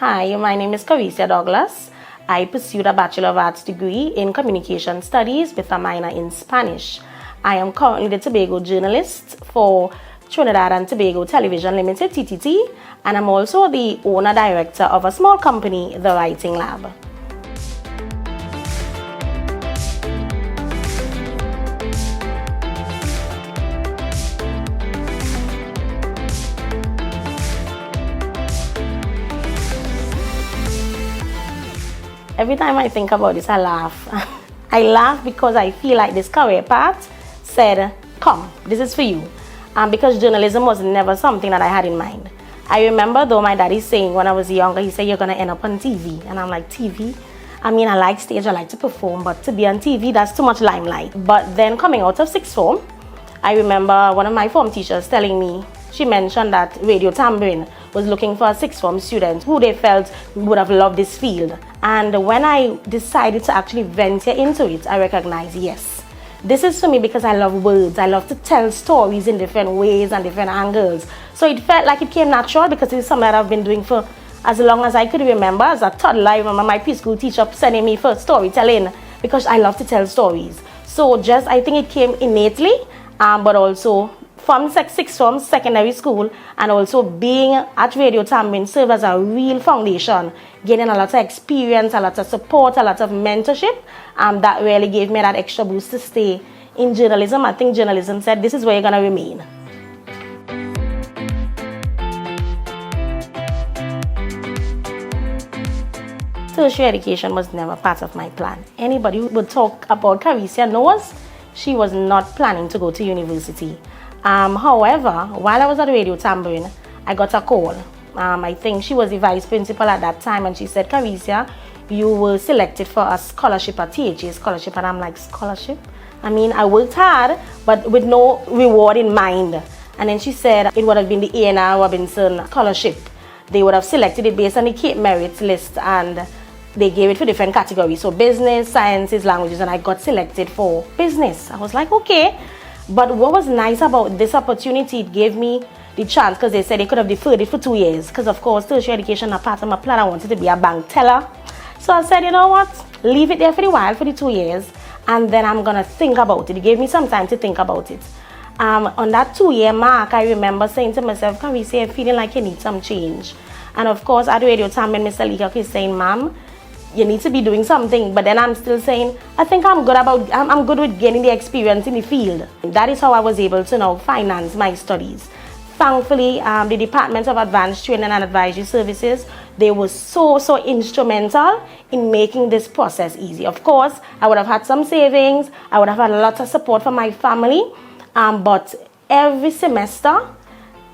Hi, my name is Caricia Douglas. I pursued a Bachelor of Arts degree in Communication Studies with a minor in Spanish. I am currently the Tobago journalist for Trinidad and Tobago Television Limited, TTT, and I'm also the owner-director of a small company, The Writing Lab. Every time I think about this, I laugh. I laugh because I feel like this career path said, come, this is for you. Because journalism was never something that I had in mind. I remember though my daddy saying when I was younger, he said, you're going to end up on TV. And I'm like, TV? I mean, I like stage, I like to perform, but to be on TV, that's too much limelight. But then coming out of sixth form, I remember one of my form teachers telling me, she mentioned that Radio Tambourine was looking for a sixth form student who they felt would have loved this field. And when I decided to actually venture into it, I recognized, yes, this is for me because I love words. I love to tell stories in different ways and different angles. So it felt like it came natural because it's something that I've been doing for as long as I could remember. As a toddler, I remember my preschool teacher sending me for storytelling because I love to tell stories. So I think it came innately, but also from sixth form, secondary school, and also being at Radio Tambourine served as a real foundation, getting a lot of experience, a lot of support, a lot of mentorship, that really gave me that extra boost to stay in journalism. I think journalism said, this is where you're going to remain. Tertiary education was never part of my plan. Anybody who would talk about Caricia knows she was not planning to go to university. However, while I was at Radio Tambourine, I got a call. I think she was the vice principal at that time, and she said, Caricia, you were selected for a scholarship, a THA scholarship. And I'm like, scholarship? I mean, I worked hard, but with no reward in mind. And then she said it would have been the A&R Robinson scholarship. They would have selected it based on the Cape Merits list, and they gave it for different categories. So business, sciences, languages, and I got selected for business. I was like, okay. But what was nice about this opportunity, it gave me the chance, because they said they could have deferred it for 2 years. Because of course, tertiary education, a part of my plan, I wanted to be a bank teller. So I said, you know what, leave it there for a while, for the 2 years, and then I'm going to think about it. It gave me some time to think about it. On that 2-year mark, I remember saying to myself, Caricia, I'm feeling like you need some change. And of course, at Radio Tambourine, Mr. Leacock is saying, ma'am, you need to be doing something. But then I'm still saying, I think I'm good with getting the experience in the field. That is how I was able to now finance my studies. Thankfully, the Department of Advanced Training and Advisory Services, they were so instrumental in making this process easy. Of course, I would have had some savings, I would have had a lot of support from my family, but every semester,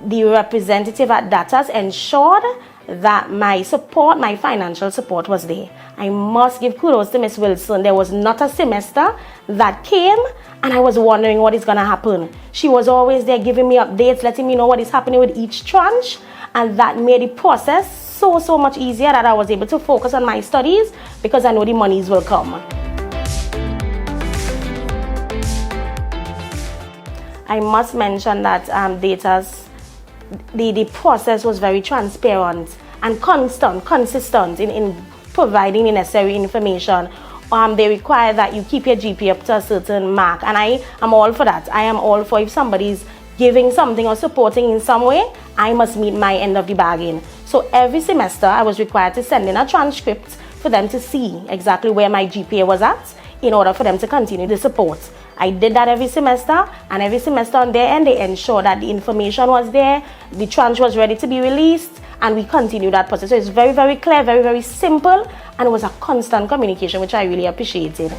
the representative at DATAS ensured that my support, my financial support was there. I must give kudos to Miss Wilson. There was not a semester that came and I was wondering what is going to happen. She was always there giving me updates, letting me know what is happening with each tranche, and that made the process so much easier, that I was able to focus on my studies because I know the monies will come. I must mention that the process was very transparent and consistent in providing the necessary information. They require that you keep your GPA up to a certain mark, and I am all for that. I am all for, if somebody's giving something or supporting in some way, I must meet my end of the bargain. So every semester I was required to send in a transcript for them to see exactly where my GPA was at in order for them to continue the support. I did that every semester, and every semester on their end, they ensured that the information was there, the tranche was ready to be released, and we continued that process. So it's very clear, very simple, and it was a constant communication, which I really appreciated.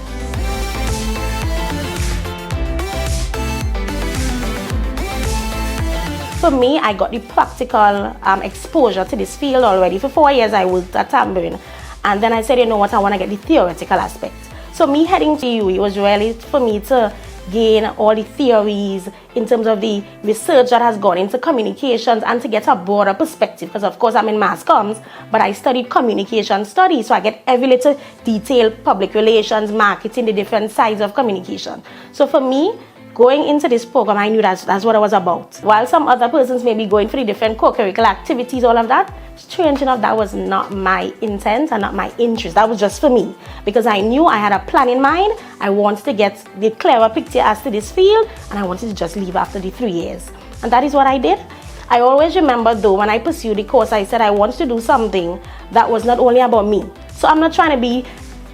For me, I got the practical exposure to this field already. For 4 years, I worked at Tambourine, and then I said, you know what, I want to get the theoretical aspect. So me heading to UE was really for me to gain all the theories in terms of the research that has gone into communications, and to get a broader perspective, because of course I'm in mass comms, but I studied communication studies, so I get every little detail, public relations, marketing, the different sides of communication. So for me, going into this program, I knew that's what I was about. While some other persons may be going for the different co-curricular activities, all of that, strange enough, that was not my intent and not my interest. That was just for me, because I knew I had a plan in mind. I wanted to get the clearer picture as to this field, and I wanted to just leave after the 3 years. And that is what I did. I always remember, though, when I pursued the course, I said I wanted to do something that was not only about me. So I'm not trying to be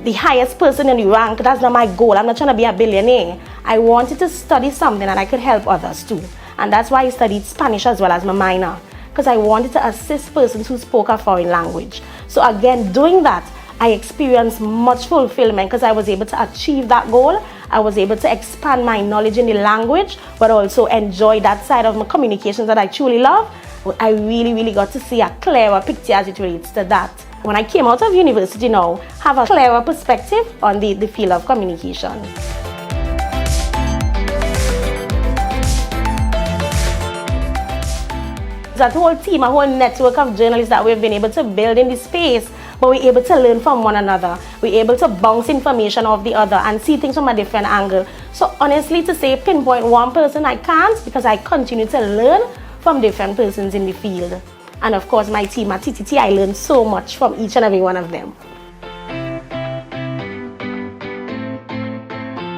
the highest person in the rank. That's not my goal. I'm not trying to be a billionaire. I wanted to study something that I could help others too. And that's why I studied Spanish as well as my minor, because I wanted to assist persons who spoke a foreign language. So again, doing that, I experienced much fulfillment because I was able to achieve that goal. I was able to expand my knowledge in the language, but also enjoy that side of my communications that I truly love. I really got to see a clearer picture as it relates to that. When I came out of university now, have a clearer perspective on the field of communication. That whole team, a whole network of journalists that we've been able to build in this space, but we're able to learn from one another. We're able to bounce information off the other and see things from a different angle. So honestly, to say pinpoint one person, I can't, because I continue to learn from different persons in the field. And of course, my team at TTT, I learned so much from each and every one of them.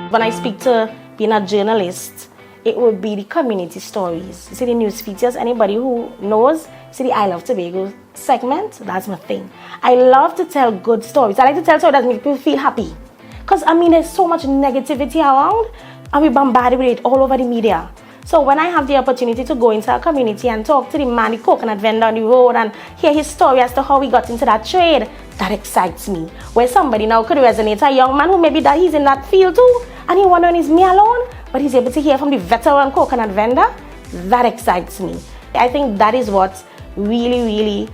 When I speak to being a journalist, it would be the community stories. You see the news features, anybody who knows, see the I Love Tobago segment, that's my thing. I love to tell good stories. I like to tell stories that make people feel happy. Because I mean, there's so much negativity around, and we bombarded with it all over the media. So when I have the opportunity to go into a community and talk to the man, the coconut vendor on the road, and hear his story as to how he got into that trade, that excites me. Where somebody now could resonate, a young man who maybe that he's in that field too, and he wondering, is me alone? But he's able to hear from the veteran coconut vendor, that excites me. I think that is what really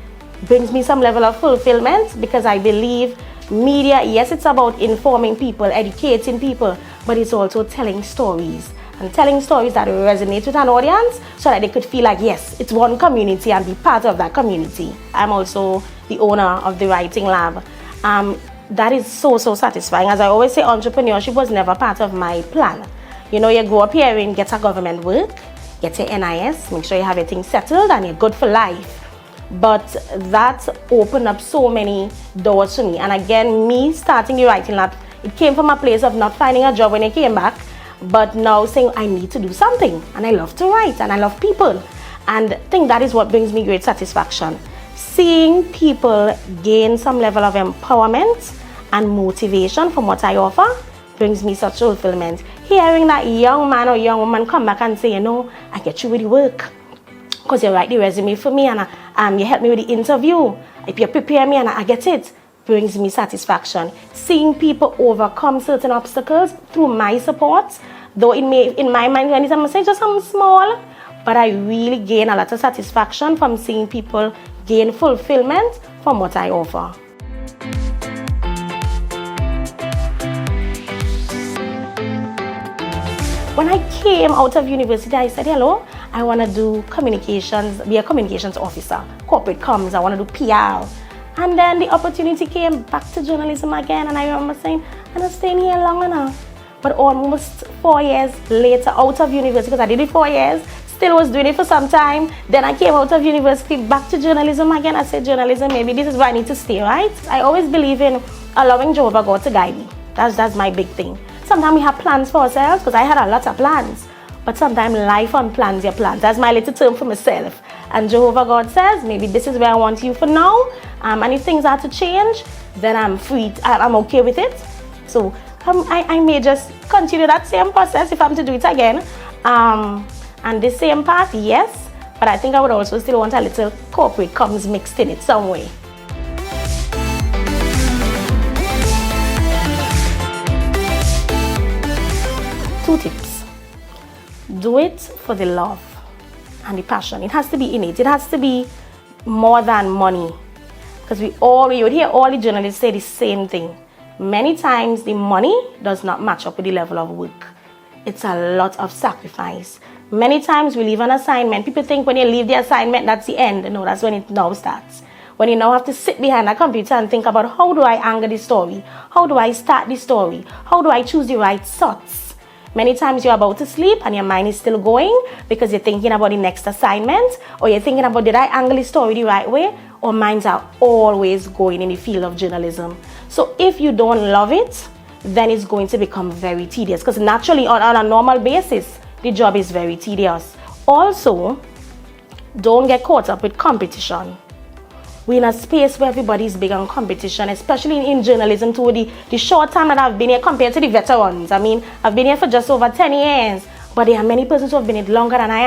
brings me some level of fulfillment, because I believe media, yes, it's about informing people, educating people, but it's also telling stories. And telling stories that resonate with an audience so that they could feel like, yes, it's one community and be part of that community. I'm also the owner of the Writing Lab. That is so satisfying. As I always say, entrepreneurship was never part of my plan. You know, you grow up here and get a government work, get your NIS, make sure you have everything settled and you're good for life. But that opened up so many doors for me. And again, me starting the Writing Lab, it came from a place of not finding a job when I came back, but now saying I need to do something, and I love to write and I love people, and I think that is what brings me great satisfaction. Seeing people gain some level of empowerment and motivation from what I offer brings me such fulfillment. Hearing that young man or young woman come back and say, you know, I get you with the work because you write the resume for me, and you help me with the interview, if you prepare me and I get it, brings me satisfaction. Seeing people overcome certain obstacles through my support, though it may, in my mind, when I'm saying just something small, but I really gain a lot of satisfaction from seeing people gain fulfillment from what I offer. When I came out of university, I said, hello, I want to do communications, be a communications officer, corporate comms, I want to do PR. And then the opportunity came back to journalism again, and I remember saying, I'm not staying here long enough. But almost 4 years later, out of university, because I did it 4 years, still was doing it for some time. Then I came out of university, back to journalism again. I said, journalism, maybe this is where I need to stay, right? I always believe in allowing Jehovah God to guide me. That's my big thing. Sometimes we have plans for ourselves, because I had a lot of plans. But sometimes life unplans your plans. That's my little term for myself. And Jehovah God says, maybe this is where I want you for now. And if things are to change, then I'm free. I'm okay with it. So I may just continue that same process if I'm to do it again. And this same path, yes. But I think I would also still want a little corporate comms mixed in it some way. Two tips. Do it for the love and the passion. It has to be innate. It has to be more than money. Because you would hear all the journalists say the same thing. Many times the money does not match up with the level of work. It's a lot of sacrifice. Many times we leave an assignment. People think when you leave the assignment, that's the end. No, that's when it now starts. When you now have to sit behind a computer and think about, how do I anchor the story? How do I start the story? How do I choose the right shots? Many times you're about to sleep and your mind is still going because you're thinking about the next assignment, or you're thinking about, did I angle the story the right way? Our minds are always going in the field of journalism. So if you don't love it, then it's going to become very tedious, because naturally on a normal basis, the job is very tedious. Also, don't get caught up with competition. We're in a space where everybody's big on competition, especially in journalism too. The short time that I've been here compared to the veterans. I mean, I've been here for just over 10 years, but there are many persons who have been here longer than I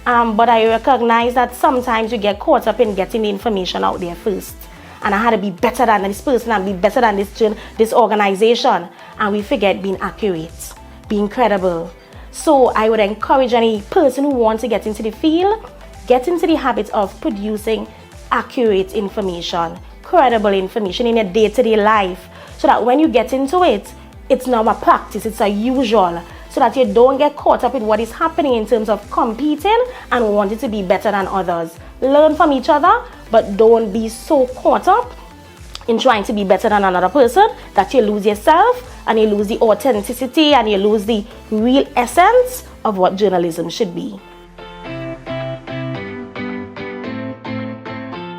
am. But I recognize that sometimes you get caught up in getting the information out there first. And I had to be better than this person and be better than this organization. And we forget being accurate, being credible. So I would encourage any person who wants to get into the field, get into the habit of producing accurate information, credible information in your day-to-day life, so that when you get into it, it's now a practice, it's a usual, so that you don't get caught up with what is happening in terms of competing and wanting to be better than others. Learn from each other, but don't be so caught up in trying to be better than another person that you lose yourself and you lose the authenticity and you lose the real essence of what journalism should be.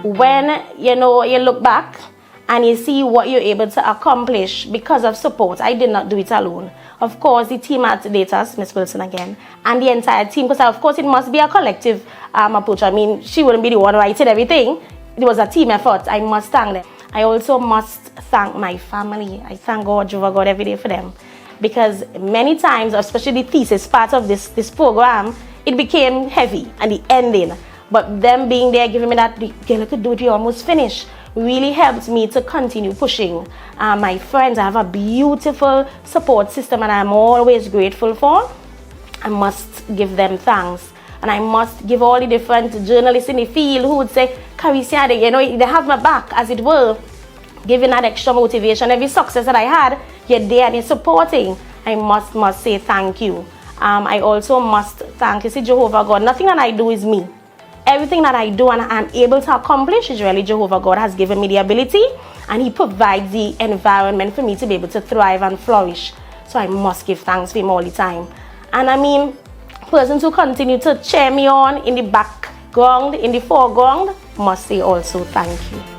When you look back and you see what you're able to accomplish because of support. I did not do it alone. Of course, the team at Datas, Miss Wilson again, and the entire team, because of course it must be a collective approach. I mean, she wouldn't be the one writing everything. It was a team effort. I must thank them. I also must thank my family. I thank God, Jehovah God, every day for them. Because many times, especially the thesis part of this program, it became heavy and the ending. But them being there, giving me that, girl, I could do it, you almost finished, really helped me to continue pushing. My friends, I have a beautiful support system and I'm always grateful for. I must give them thanks. And I must give all the different journalists in the field who would say, Caricia, they have my back, as it were, giving that extra motivation. Every success that I had, you're there and you're supporting. I must say thank you. I also must thank, Jehovah God. Nothing that I do is me. Everything that I do and I'm able to accomplish is really Jehovah God has given me the ability, and He provides the environment for me to be able to thrive and flourish. So I must give thanks for Him all the time. And I mean, persons who continue to cheer me on in the background, in the foreground, must say also thank you.